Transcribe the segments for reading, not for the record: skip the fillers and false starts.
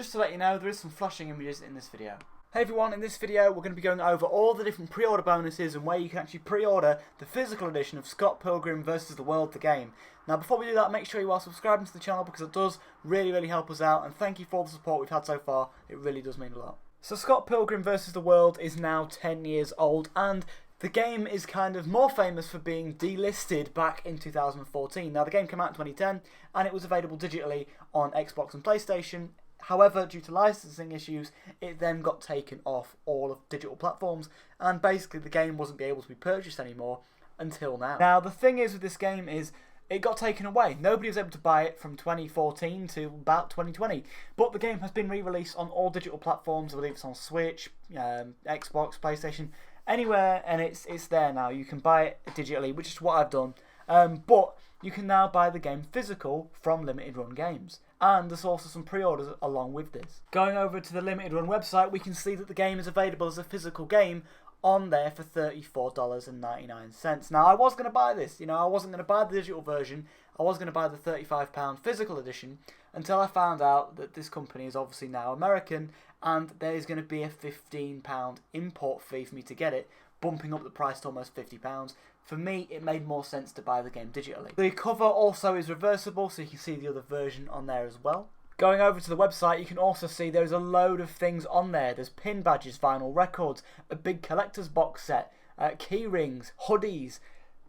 Just to let you know, there is some flashing images in this video. Hey everyone, in this video we're going to be going over all the different pre-order bonuses and where you can actually pre-order the physical edition of Scott Pilgrim vs. the World, the game. Now before we do that, make sure you are subscribing to the channel because it does really help us out, and thank you for all the support we've had so far. It really does mean a lot. So Scott Pilgrim vs. the World is now 10 years old, and the game is kind of more famous for being delisted back in 2014. Now the game came out in 2010 and it was available digitally on Xbox and PlayStation. However, due to licensing issues, it then got taken off all of digital platforms, and basically the game wasn't able to be purchased anymore until now. Now the thing is with this game is it got taken away. Nobody was able to buy it from 2014 to about 2020. But the game has been re-released on all digital platforms. I believe it's on Switch, Xbox, PlayStation, anywhere, and it's there now. You can buy it digitally, which is what I've done. But you can now buy the game physical from Limited Run Games. And there's also some pre-orders along with this. Going over to the Limited Run website, we can see that the game is available as a physical game on there for $34.99. Now, I was going to buy this. I wasn't going to buy the digital version. I was going to buy the £35 physical edition until I found out that this company is obviously now American, and there is going to be a £15 import fee for me to get it, bumping up the price to almost £50. For me, it made more sense to buy the game digitally. The cover also is reversible, so you can see the other version on there as well. Going over to the website, you can also see there's a load of things on there. There's pin badges, vinyl records, a big collector's box set, key rings, hoodies,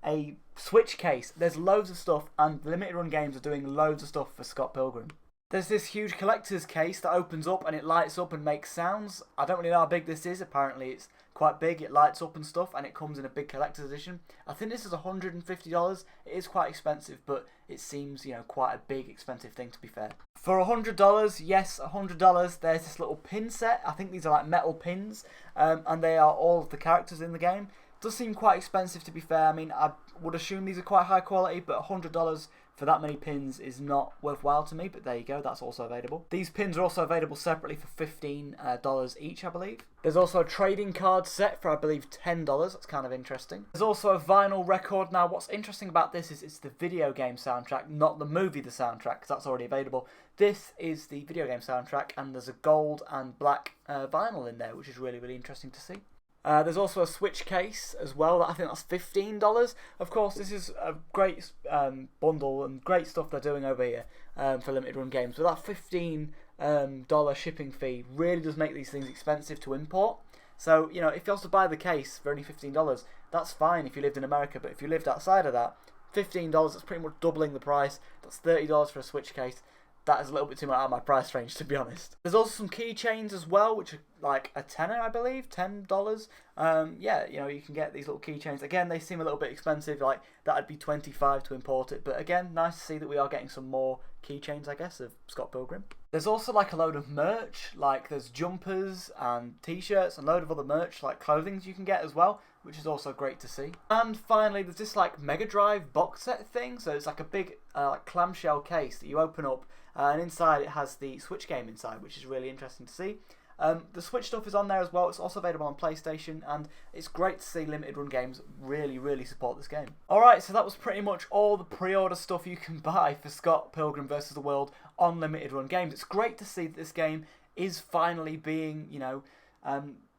a Switch case. There's loads of stuff, and Limited Run Games are doing loads of stuff for Scott Pilgrim. There's this huge collector's case that opens up and it lights up and makes sounds. I don't really know how big this is. Apparently it's quite big. It lights up and stuff, and it comes in a big collector's edition. I think this is $150. It is quite expensive, but it seems, quite a big expensive thing, to be fair. For $100, yes, $100, there's this little pin set. I think these are like metal pins, and they are all of the characters in the game. It does seem quite expensive, to be fair. I mean, I would assume these are quite high quality, but $100 for that many pins is not worthwhile to me, but there you go, that's also available. These pins are also available separately for $15 each, I believe. There's also a trading card set for, I believe, $10. That's kind of interesting. There's also a vinyl record. Now, what's interesting about this is it's the video game soundtrack, not the movie the soundtrack, because that's already available. This is the video game soundtrack, and there's a gold and black vinyl in there, which is really interesting to see. There's also a Switch case as well. I think that's $15. Of course, this is a great bundle and great stuff they're doing over here for Limited Run Games. But that $15 shipping fee really does make these things expensive to import. So, if you also buy the case for only $15, that's fine if you lived in America. But if you lived outside of that, $15, that's pretty much doubling the price. That's $30 for a Switch case. That is a little bit too much out of my price range, to be honest. There's also some keychains as well, which are like a tenner, I believe, $10. Yeah, you can get these little keychains. Again, they seem a little bit expensive, like that'd be $25 to import it. But again, nice to see that we are getting some more keychains, I guess, of Scott Pilgrim. There's also like a load of merch, like there's jumpers and t-shirts and a load of other merch, like clothing you can get as well, which is also great to see. And finally, there's this like Mega Drive box set thing. So it's like a big like clamshell case that you open up, and inside it has the Switch game inside, which is really interesting to see. The Switch stuff is on there as well. It's also available on PlayStation, and it's great to see Limited Run Games really support this game. Alright, so that was pretty much all the pre-order stuff you can buy for Scott Pilgrim vs. the World on Limited Run Games. It's great to see that this game is finally being,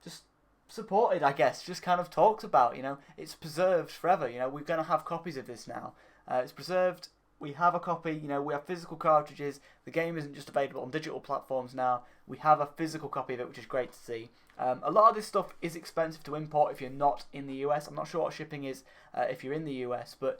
just supported, I guess, just kind of talked about. It's preserved forever. We're going to have copies of this now. It's preserved. We have a copy, we have physical cartridges. The game isn't just available on digital platforms now. We have a physical copy of it, which is great to see. A lot of this stuff is expensive to import if you're not in the US. I'm not sure what shipping is if you're in the US, but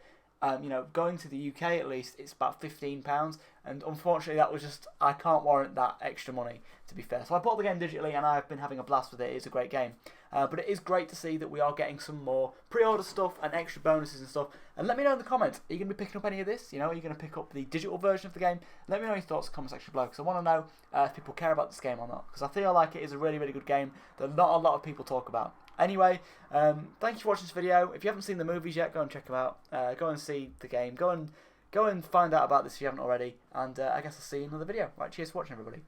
going to the UK at least, it's about £15. And unfortunately, that was just, I can't warrant that extra money, to be fair. So I bought the game digitally, and I've been having a blast with it. It's a great game. But it is great to see that we are getting some more pre-order stuff and extra bonuses and stuff. And let me know in the comments, are you going to be picking up any of this? Are you going to pick up the digital version of the game? Let me know your thoughts in the comment section below, because I want to know if people care about this game or not. Because I feel like it is a really good game that not a lot of people talk about. Anyway, thank you for watching this video. If you haven't seen the movies yet, go and check them out. Go and see the game. Go and find out about this if you haven't already. And I guess I'll see you in another video. Right, cheers for watching, everybody.